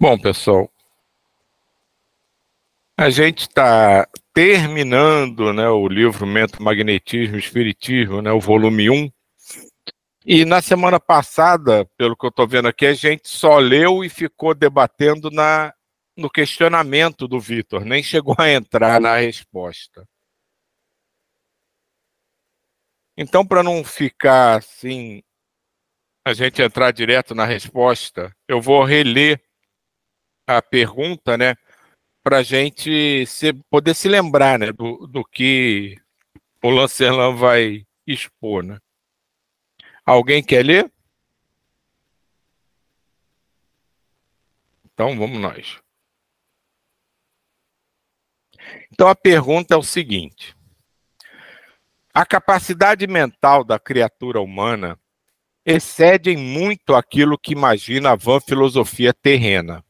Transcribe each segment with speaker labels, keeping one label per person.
Speaker 1: Bom, pessoal, a gente está terminando, né, o livro Mente, Magnetismo e Espiritismo, né, o volume 1. E na semana passada, pelo que eu estou vendo aqui, a gente só leu e ficou debatendo no questionamento do Vitor, nem chegou a entrar na resposta. Então, para não ficar assim, a gente entrar direto na resposta, eu vou reler a pergunta, né, para a gente poder se lembrar, né, do que o Lancelin vai expor, né? Alguém quer ler? Então vamos nós. Então a pergunta é o seguinte: a capacidade mental da criatura humana excede em muito aquilo que imagina a vã filosofia terrena.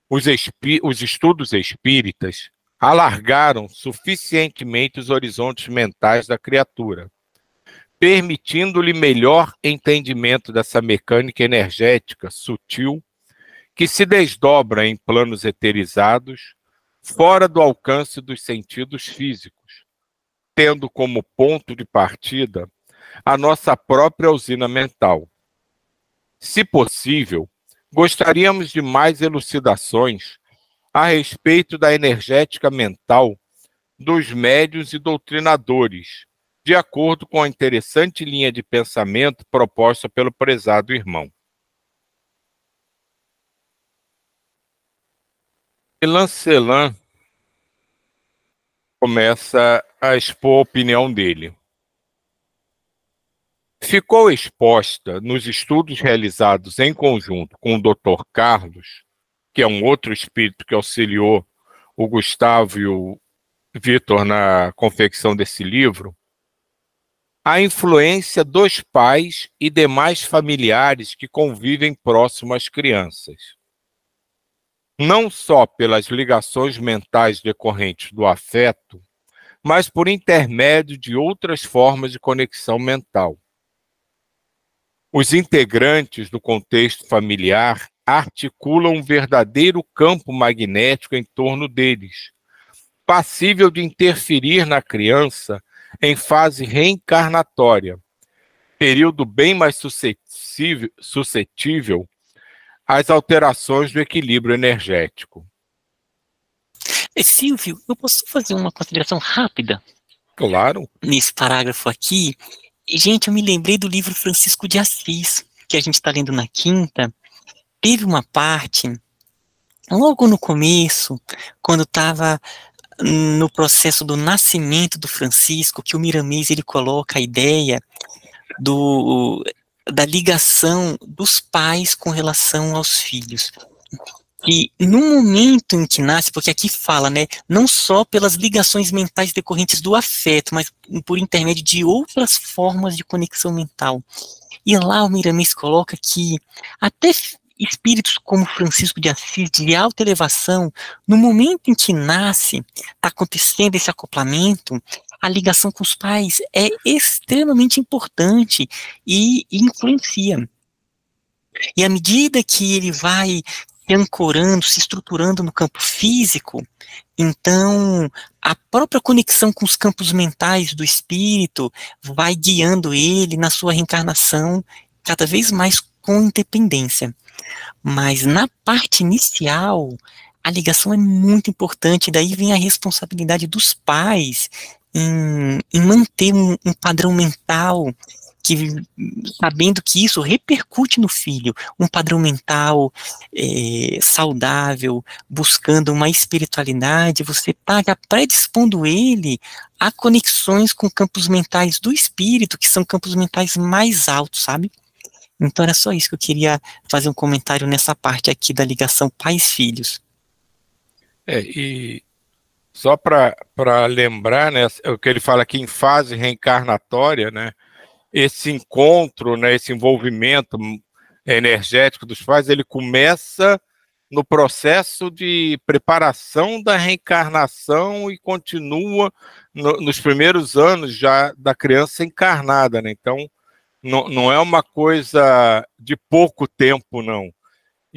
Speaker 1: Os estudos espíritas alargaram suficientemente os horizontes mentais da criatura, permitindo-lhe melhor entendimento dessa mecânica energética sutil que se desdobra em planos eterizados, fora do alcance dos sentidos físicos, tendo como ponto de partida a nossa própria usina mental. Se possível, gostaríamos de mais elucidações a respeito da energética mental dos médiuns e doutrinadores, de acordo com a interessante linha de pensamento proposta pelo prezado irmão. E Lancelin começa a expor a opinião dele. Ficou exposta nos estudos realizados em conjunto com o Dr. Carlos, que é um outro espírito que auxiliou o Gustavo e o Vitor na confecção desse livro, a influência dos pais e demais familiares que convivem próximo às crianças. Não só pelas ligações mentais decorrentes do afeto, mas por intermédio de outras formas de conexão mental. Os integrantes do contexto familiar articulam um verdadeiro campo magnético em torno deles, passível de interferir na criança em fase reencarnatória, período bem mais suscetível às alterações do equilíbrio energético.
Speaker 2: Silvio, eu posso fazer uma consideração rápida?
Speaker 1: Claro.
Speaker 2: Nesse parágrafo aqui. Gente, eu me lembrei do livro Francisco de Assis, que a gente está lendo na quinta. Teve uma parte, logo no começo, quando estava no processo do nascimento do Francisco, que o Miramês ele coloca a ideia da ligação dos pais com relação aos filhos. E no momento em que nasce, porque aqui fala, né, não só pelas ligações mentais decorrentes do afeto, mas por intermédio de outras formas de conexão mental. E lá o Miramês coloca que até espíritos como Francisco de Assis, de alta elevação, no momento em que nasce, está acontecendo esse acoplamento, a ligação com os pais é extremamente importante e influencia. E à medida que ele vai se ancorando, se estruturando no campo físico, então a própria conexão com os campos mentais do espírito vai guiando ele na sua reencarnação cada vez mais com independência. Mas na parte inicial, a ligação é muito importante, daí vem a responsabilidade dos pais em manter um padrão mental, sabendo que isso repercute no filho, um padrão mental saudável, buscando uma espiritualidade, você está predispondo ele a conexões com campos mentais do espírito, que são campos mentais mais altos, sabe? Então era só isso que eu queria fazer um comentário nessa parte aqui da ligação pais-filhos.
Speaker 1: E só para lembrar, né, o que ele fala aqui em fase reencarnatória, né, esse encontro, né, esse envolvimento energético dos pais, ele começa no processo de preparação da reencarnação e continua nos primeiros anos já da criança encarnada, né? Então, não é uma coisa de pouco tempo, não.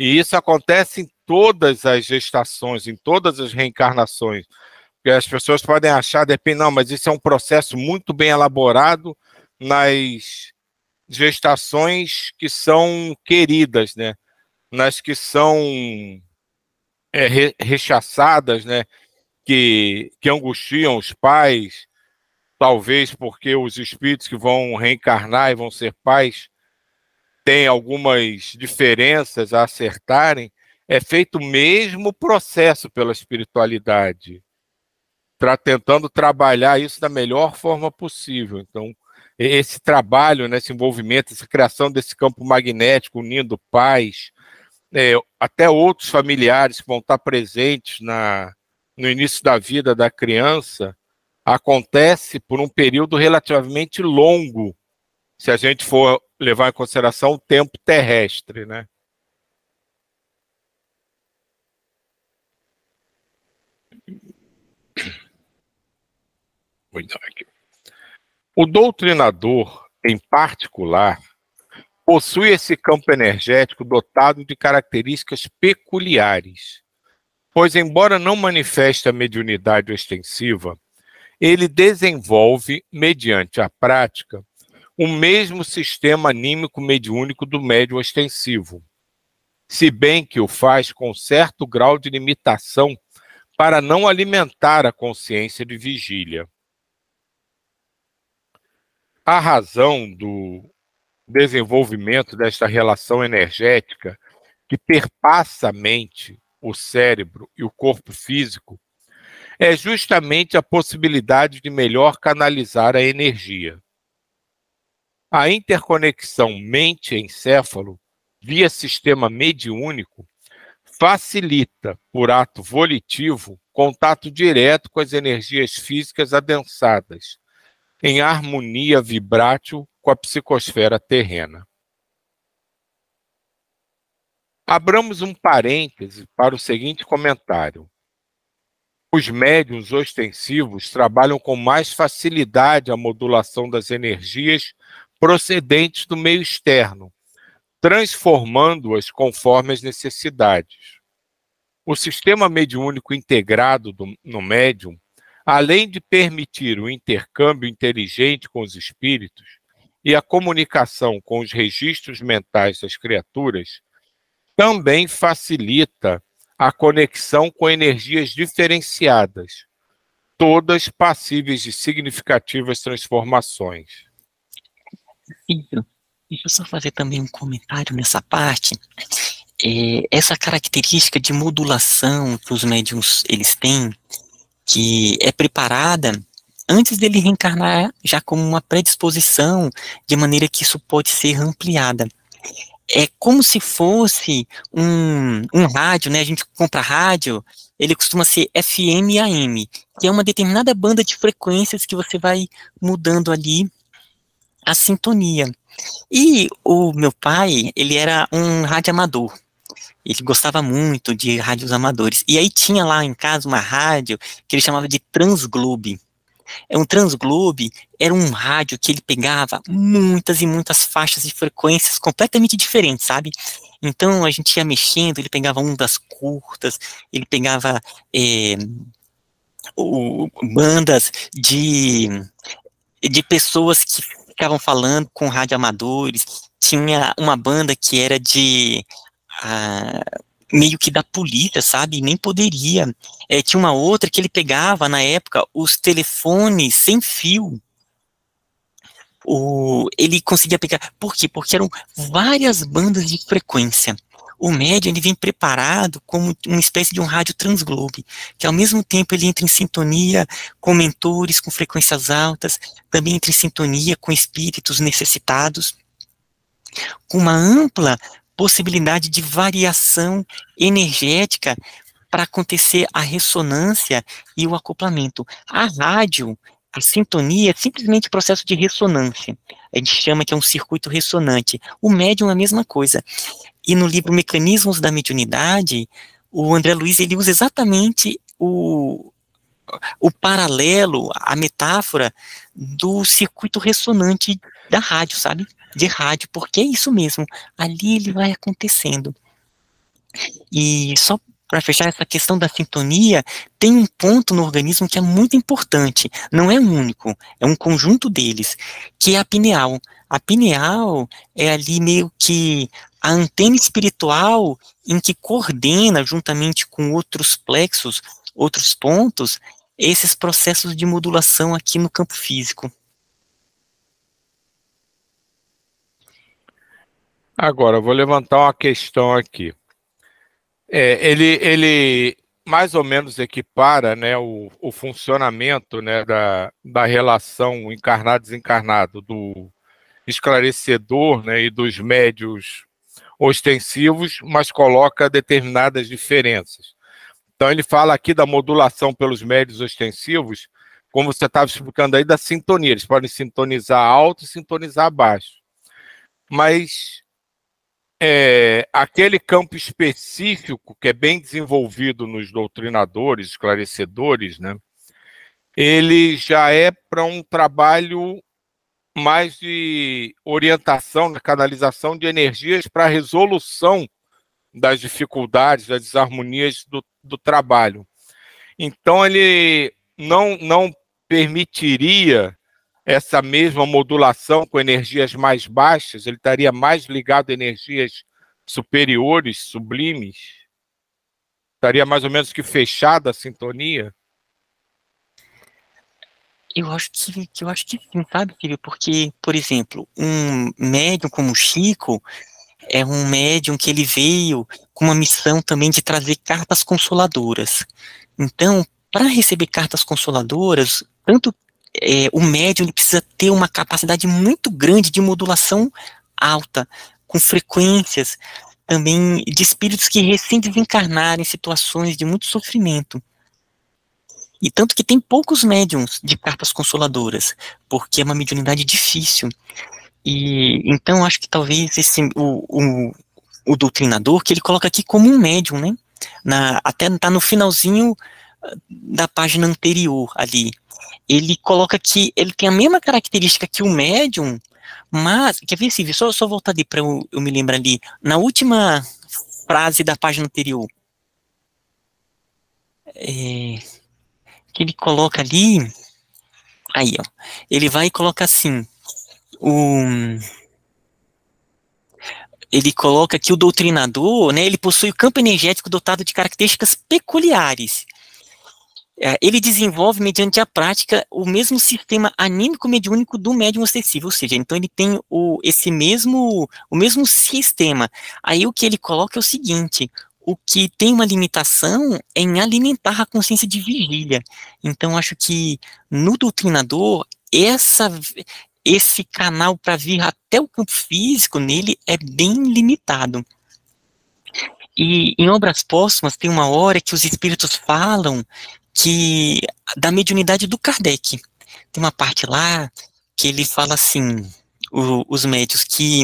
Speaker 1: E isso acontece em todas as gestações, em todas as reencarnações. Porque as pessoas podem achar, depende, não, mas isso é um processo muito bem elaborado nas gestações que são queridas, né? Nas que são rechaçadas, né? Que angustiam os pais, talvez porque os espíritos que vão reencarnar e vão ser pais têm algumas diferenças a acertarem. É feito o mesmo processo pela espiritualidade, tentando trabalhar isso da melhor forma possível. Então, esse trabalho, né, esse envolvimento, essa criação desse campo magnético, unindo pais, até outros familiares que vão estar presentes no início da vida da criança, acontece por um período relativamente longo, se a gente for levar em consideração o tempo terrestre, né? O doutrinador, em particular, possui esse campo energético dotado de características peculiares, pois, embora não manifeste a mediunidade ostensiva, ele desenvolve, mediante a prática, o mesmo sistema anímico mediúnico do médium ostensivo, se bem que o faz com certo grau de limitação para não alimentar a consciência de vigília. A razão do desenvolvimento desta relação energética que perpassa a mente, o cérebro e o corpo físico é justamente a possibilidade de melhor canalizar a energia. A interconexão mente-encéfalo via sistema mediúnico facilita, por ato volitivo, contato direto com as energias físicas adensadas, em harmonia vibrátil com a psicosfera terrena. Abramos um parêntese para o seguinte comentário. Os médiuns ostensivos trabalham com mais facilidade a modulação das energias procedentes do meio externo, transformando-as conforme as necessidades. O sistema mediúnico integrado no médium, além de permitir o intercâmbio inteligente com os espíritos e a comunicação com os registros mentais das criaturas, também facilita a conexão com energias diferenciadas, todas passíveis de significativas transformações.
Speaker 2: Filho, deixa eu só fazer também um comentário nessa parte. Essa característica de modulação que os médiums eles têm, que é preparada antes dele reencarnar já como uma predisposição, de maneira que isso pode ser ampliada. É como se fosse um rádio, né? A gente compra rádio, ele costuma ser FM e AM, que é uma determinada banda de frequências que você vai mudando ali a sintonia. E o meu pai, ele era um rádio amador. Ele gostava muito de rádios amadores. E aí tinha lá em casa uma rádio que ele chamava de Transglobe. Um Transglobe era um rádio que ele pegava muitas e muitas faixas de frequências completamente diferentes, sabe? Então a gente ia mexendo, ele pegava ondas curtas, ele pegava bandas de pessoas que ficavam falando com radioamadores. Tinha uma banda que era meio que da polícia, sabe? Nem poderia. Tinha uma outra que ele pegava, na época, os telefones sem fio. Ele conseguia pegar. Por quê? Porque eram várias bandas de frequência. O médium, ele vem preparado como uma espécie de um rádio transglobe, que ao mesmo tempo ele entra em sintonia com mentores, com frequências altas, também entra em sintonia com espíritos necessitados, com uma ampla possibilidade de variação energética para acontecer a ressonância e o acoplamento. A rádio, a sintonia é simplesmente processo de ressonância. A gente chama que é um circuito ressonante. O médium é a mesma coisa. E no livro Mecanismos da Mediunidade, o André Luiz ele usa exatamente o paralelo, a metáfora do circuito ressonante da rádio, sabe? De rádio, porque é isso mesmo. Ali ele vai acontecendo. E só para fechar essa questão da sintonia, tem um ponto no organismo que é muito importante, não é único, é um conjunto deles, que é a pineal. A pineal é ali meio que a antena espiritual em que coordena, juntamente com outros plexos, outros pontos, esses processos de modulação aqui no campo físico.
Speaker 1: Agora, eu vou levantar uma questão aqui. Ele mais ou menos equipara, né, o funcionamento, né, da relação encarnado-desencarnado, do esclarecedor, né, e dos médios ostensivos, mas coloca determinadas diferenças. Então, ele fala aqui da modulação pelos médios ostensivos, como você estava explicando aí, da sintonia. Eles podem sintonizar alto e sintonizar baixo. Mas aquele campo específico que é bem desenvolvido nos doutrinadores, esclarecedores, né, ele já é para um trabalho mais de orientação, na canalização de energias para a resolução das dificuldades, das desarmonias do trabalho. Então, ele não permitiria essa mesma modulação com energias mais baixas, ele estaria mais ligado a energias superiores, sublimes? Estaria mais ou menos que fechada a sintonia?
Speaker 2: Eu acho que sim, sabe, Silvio? Porque, por exemplo, um médium como o Chico é um médium que ele veio com uma missão também de trazer cartas consoladoras. Então, para receber cartas consoladoras, tanto o médium ele precisa ter uma capacidade muito grande de modulação alta, com frequências também de espíritos que recém desencarnaram em situações de muito sofrimento. E tanto que tem poucos médiums de cartas consoladoras, porque é uma mediunidade difícil. E então acho que talvez o doutrinador, que ele coloca aqui como um médium, né? Até tá no finalzinho da página anterior ali. Ele coloca que ele tem a mesma característica que o médium, mas, quer ver, Silvio, só voltar ali para eu me lembrar ali, na última frase da página anterior, que ele coloca ali, aí, ó, ele vai e coloca assim, ele coloca que o doutrinador, né, ele possui o campo energético dotado de características peculiares. Ele desenvolve, mediante a prática, o mesmo sistema anímico-mediúnico do médium ostensivo, ou seja, então ele tem o mesmo sistema. Aí o que ele coloca é o seguinte: o que tem uma limitação é em alimentar a consciência de vigília. Então, acho que no doutrinador, esse canal para vir até o campo físico nele é bem limitado. E em Obras Póstumas tem uma hora que os espíritos falam da mediunidade do Kardec. Tem uma parte lá que ele fala assim, os médios, que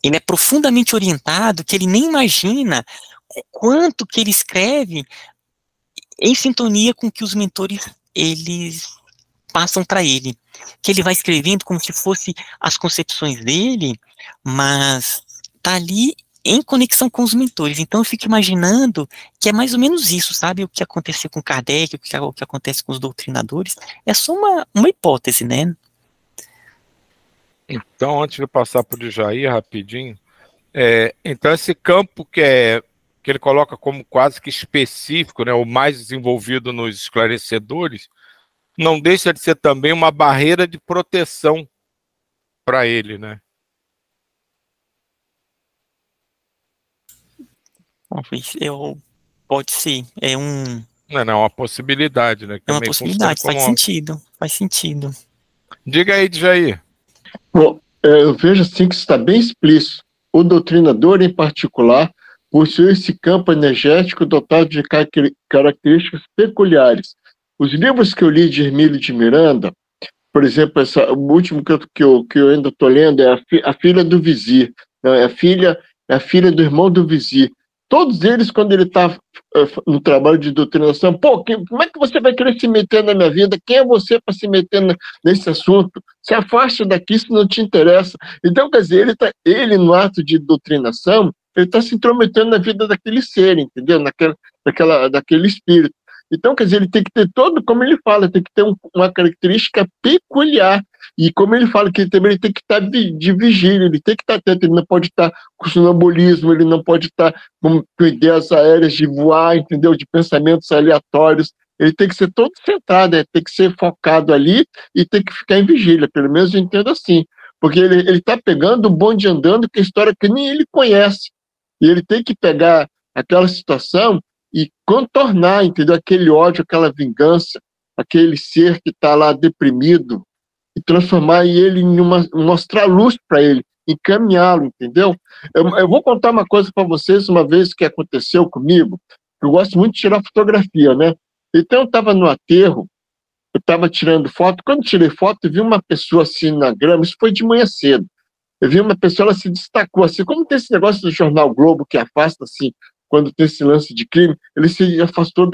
Speaker 2: ele é profundamente orientado, que ele nem imagina o quanto que ele escreve em sintonia com o que os mentores eles passam para ele, que ele vai escrevendo como se fosse as concepções dele, mas tá ali em conexão com os mentores. Então eu fico imaginando que é mais ou menos isso, sabe? O que aconteceu com Kardec, o que acontece com os doutrinadores, é só uma hipótese, né?
Speaker 1: Então, antes de passar para o Jair, rapidinho, então esse campo que ele coloca como quase que específico, né, o mais desenvolvido nos esclarecedores, não deixa de ser também uma barreira de proteção para ele, né?
Speaker 2: Pode ser,
Speaker 1: Não, é uma possibilidade, né?
Speaker 2: é uma
Speaker 1: Também funciona
Speaker 2: possibilidade,
Speaker 1: como
Speaker 2: faz sentido.
Speaker 1: Diga aí, Jair.
Speaker 3: Bom, eu vejo assim que está bem explícito. O doutrinador, em particular, possui esse campo energético dotado de características peculiares. Os livros que eu li de Hermílio de Miranda, por exemplo, o último que eu ainda estou lendo é a Filha do Vizir, não, é a filha do irmão do Vizir. Todos eles, quando ele está no trabalho de doutrinação, como é que você vai querer se meter na minha vida? Quem é você para se meter nesse assunto? Se afaste daqui, isso não te interessa. Então, quer dizer, ele no ato de doutrinação, ele está se intrometendo na vida daquele ser, entendeu? Daquele espírito. Então, quer dizer, ele tem que ter todo, como ele fala, tem que ter uma característica peculiar. E como ele fala que ele também tem que estar de vigília, ele tem que estar atento, ele não pode estar com sonambulismo, ele não pode estar com ideias aéreas de voar, entendeu? De pensamentos aleatórios. Ele tem que ser todo centrado, tem que ser focado ali e tem que ficar em vigília, pelo menos eu entendo assim. Porque ele está pegando o bonde andando, que é história que nem ele conhece. E ele tem que pegar aquela situação e contornar, entendeu? Aquele ódio, aquela vingança, aquele ser que está lá deprimido, e transformar ele mostrar luz para ele, encaminhá-lo, entendeu? Eu vou contar uma coisa para vocês, uma vez que aconteceu comigo. Eu gosto muito de tirar fotografia, né? Então eu estava no aterro, eu estava tirando foto. Quando tirei foto, eu vi uma pessoa assim na grama, isso foi de manhã cedo. Eu vi uma pessoa, ela se destacou, assim, como tem esse negócio do jornal Globo que afasta, assim, quando tem esse lance de crime, ele se afastou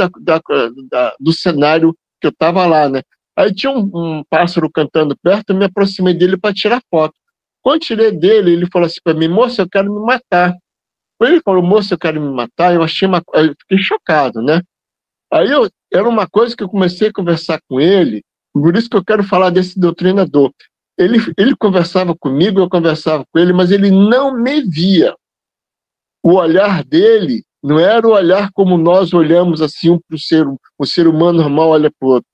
Speaker 3: do cenário que eu estava lá, né? Aí tinha um pássaro cantando perto, eu me aproximei dele para tirar foto. Quando tirei dele, ele falou assim para mim, moço, eu quero me matar. Quando ele falou, moço, eu quero me matar, eu fiquei chocado, né? Aí era uma coisa que eu comecei a conversar com ele, por isso que eu quero falar desse doutrinador. Ele conversava comigo, eu conversava com ele, mas ele não me via. O olhar dele não era o olhar como nós olhamos assim um para o ser humano normal olha para o outro.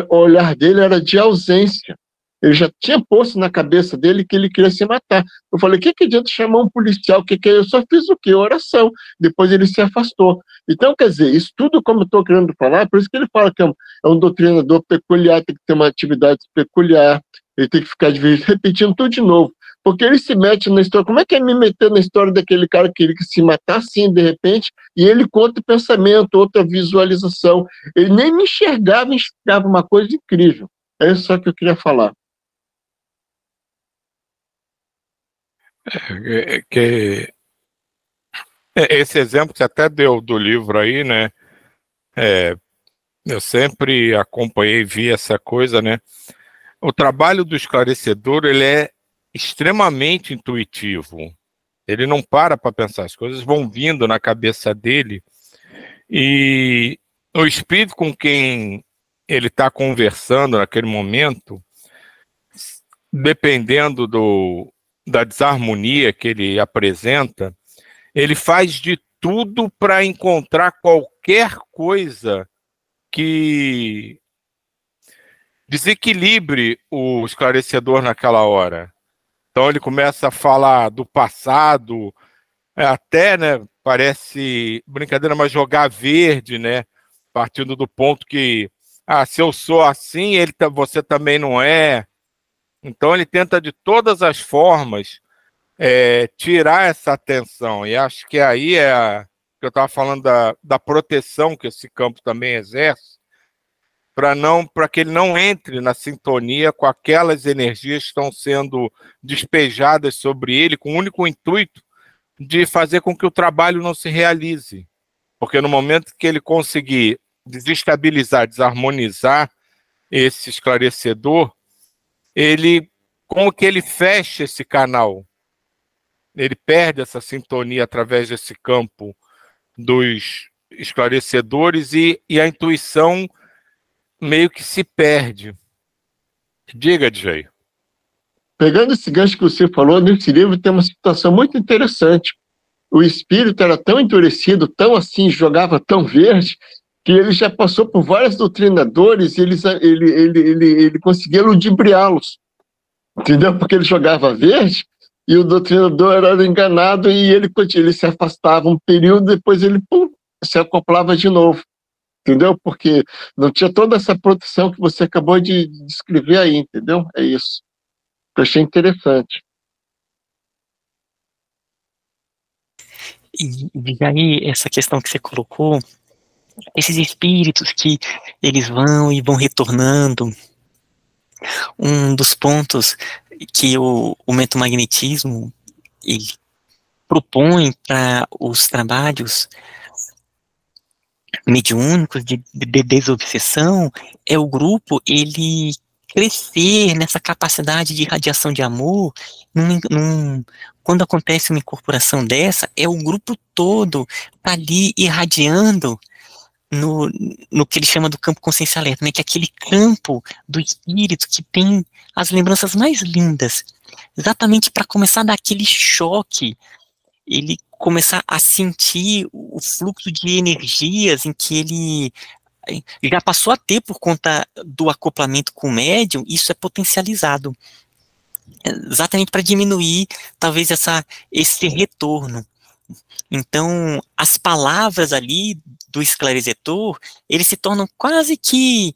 Speaker 3: O olhar dele era de ausência. Ele já tinha posto na cabeça dele que ele queria se matar. Eu falei, o que adianta chamar um policial? Eu só fiz o quê? Oração. Depois ele se afastou. Então, quer dizer, isso tudo como eu estou querendo falar, por isso que ele fala que é um doutrinador peculiar, tem que ter uma atividade peculiar, ele tem que ficar repetindo tudo de novo. Porque ele se mete na história. Como é que é me meter na história daquele cara que queria se matar assim, de repente, e ele conta o pensamento, outra visualização. Ele nem me enxergava uma coisa incrível. É isso só que eu queria falar.
Speaker 1: Esse exemplo que você até deu do livro aí, né? Eu sempre acompanhei e vi essa coisa, né? O trabalho do esclarecedor, ele é extremamente intuitivo. Ele não para pensar, as coisas vão vindo na cabeça dele e o espírito com quem ele está conversando naquele momento, dependendo da desarmonia que ele apresenta, ele faz de tudo para encontrar qualquer coisa que desequilibre o esclarecedor naquela hora. Então ele começa a falar do passado, até, né, parece brincadeira, mas jogar verde, né, partindo do ponto que, se eu sou assim, você também não é. Então ele tenta de todas as formas tirar essa atenção, e acho que aí que eu estava falando da proteção que esse campo também exerce, para que ele não entre na sintonia com aquelas energias que estão sendo despejadas sobre ele, com o único intuito de fazer com que o trabalho não se realize. Porque no momento que ele conseguir desestabilizar, desarmonizar esse esclarecedor, como que ele fecha esse canal? Ele perde essa sintonia através desse campo dos esclarecedores e a intuição meio que se perde. Diga, DJ.
Speaker 3: Pegando esse gancho que você falou, nesse livro tem uma situação muito interessante. O espírito era tão endurecido, tão assim, jogava tão verde, que ele já passou por vários doutrinadores e ele conseguia ludibriá-los. Entendeu? Porque ele jogava verde e o doutrinador era enganado e ele se afastava um período, depois ele se acoplava de novo. Entendeu? Porque não tinha toda essa proteção que você acabou de descrever aí, entendeu? É isso. Eu achei interessante.
Speaker 2: E aí, essa questão que você colocou, esses espíritos que eles vão e vão retornando, um dos pontos que o mentomagnetismo ele propõe para os trabalhos mediúnicos de desobsessão é o grupo ele crescer nessa capacidade de irradiação de amor num quando acontece uma incorporação dessa, é o grupo todo tá ali irradiando no que ele chama do campo consciência alerta, né, que é aquele campo do espírito que tem as lembranças mais lindas, exatamente para começar a dar aquele choque, ele começar a sentir o fluxo de energias em que ele já passou a ter por conta do acoplamento com o médium, isso é potencializado, exatamente para diminuir, talvez, esse retorno. Então, as palavras ali do esclarecedor, eles se tornam quase que,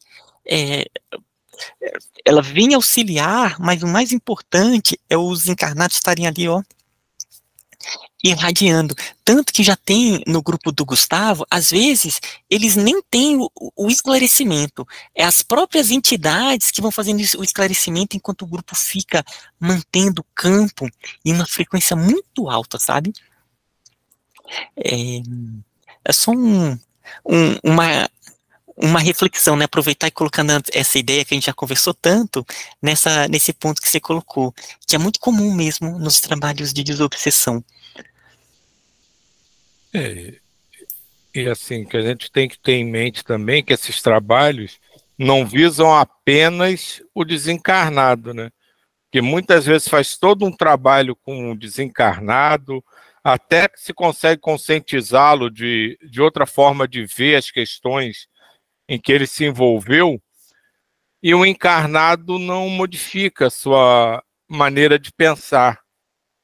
Speaker 2: ela vem auxiliar, mas o mais importante é os encarnados estarem ali, ó, irradiando. Tanto que já tem no grupo do Gustavo, às vezes, eles nem têm o esclarecimento. É as próprias entidades que vão fazendo o esclarecimento enquanto o grupo fica mantendo o campo em uma frequência muito alta, sabe? É só uma reflexão, né? Aproveitar e colocando essa ideia que a gente já conversou tanto nesse ponto que você colocou, que é muito comum mesmo nos trabalhos de desobsessão.
Speaker 1: E assim, que a gente tem que ter em mente também que esses trabalhos não visam apenas o desencarnado, né? Que muitas vezes faz todo um trabalho com o desencarnado, até que se consegue conscientizá-lo de outra forma de ver as questões em que ele se envolveu, e o encarnado não modifica a sua maneira de pensar.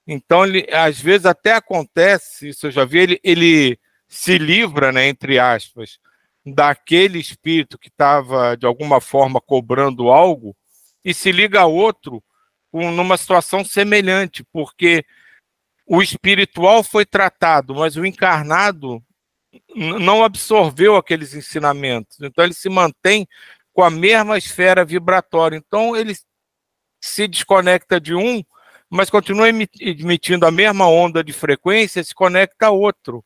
Speaker 1: Então, ele, às vezes até acontece, isso eu já vi, ele se livra, né, entre aspas, daquele espírito que estava, de alguma forma, cobrando algo, e se liga a outro numa situação semelhante, porque o espiritual foi tratado, mas o encarnado não absorveu aqueles ensinamentos. Então, ele se mantém com a mesma esfera vibratória. Então, ele se desconecta de um, mas continua emitindo a mesma onda de frequência, se conecta a outro.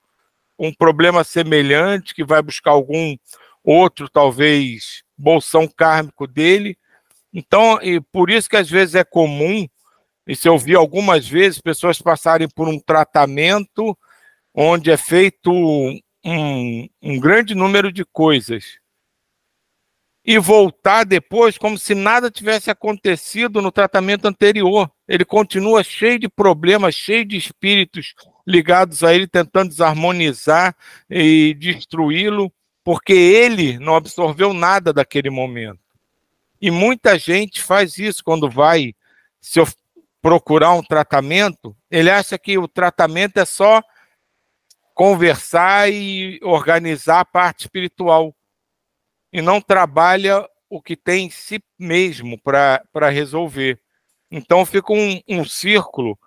Speaker 1: Um problema semelhante, que vai buscar algum outro, talvez, bolsão kármico dele. Então, e por isso que às vezes é comum, e se eu vi algumas vezes, pessoas passarem por um tratamento onde é feito um grande número de coisas e voltar depois como se nada tivesse acontecido no tratamento anterior. Ele continua cheio de problemas, cheio de espíritos ligados a ele, tentando desarmonizar e destruí-lo, porque ele não absorveu nada daquele momento. E muita gente faz isso quando vai procurar um tratamento, ele acha que o tratamento é só conversar e organizar a parte espiritual, e não trabalha o que tem em si mesmo para resolver. Então fica um círculo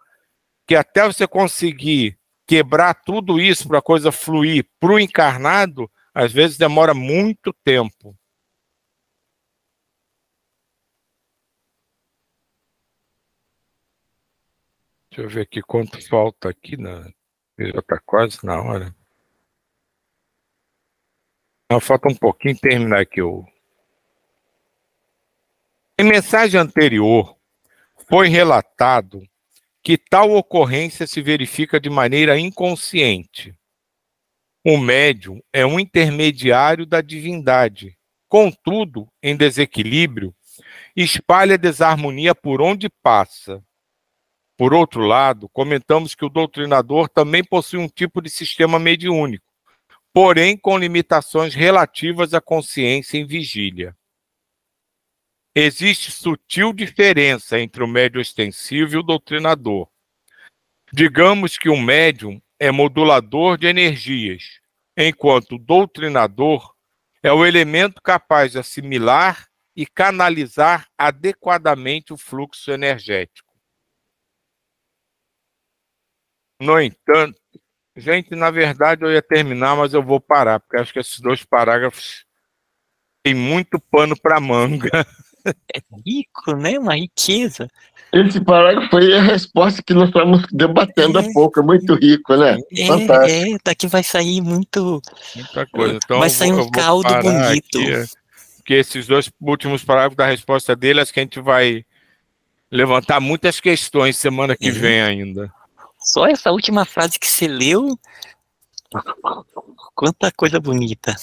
Speaker 1: que até você conseguir quebrar tudo isso para a coisa fluir para o encarnado, às vezes demora muito tempo. Deixa eu ver aqui quanto falta aqui. Já está quase na hora. Não, falta um pouquinho terminar aqui. Em mensagem anterior, foi relatado que tal ocorrência se verifica de maneira inconsciente. O médium é um intermediário da divindade. Contudo, em desequilíbrio, espalha desarmonia por onde passa. Por outro lado, comentamos que o doutrinador também possui um tipo de sistema mediúnico, porém com limitações relativas à consciência em vigília. Existe sutil diferença entre o médium ostensivo e o doutrinador. Digamos que o médium é modulador de energias, enquanto o doutrinador é o elemento capaz de assimilar e canalizar adequadamente o fluxo energético. No entanto, gente, na verdade eu ia terminar, mas eu vou parar, porque acho que esses 2 parágrafos têm muito pano para manga.
Speaker 2: É rico, né? Uma riqueza.
Speaker 3: Esse parágrafo aí é a resposta que nós estamos debatendo há pouco, é muito rico, né? Fantástico.
Speaker 2: Daqui vai sair muita
Speaker 1: coisa. Então,
Speaker 2: vai sair um caldo bonito.
Speaker 1: Porque esses 2 últimos parágrafos da resposta dele, acho que a gente vai levantar muitas questões semana que vem ainda.
Speaker 2: Só essa última frase que você leu, quanta coisa bonita.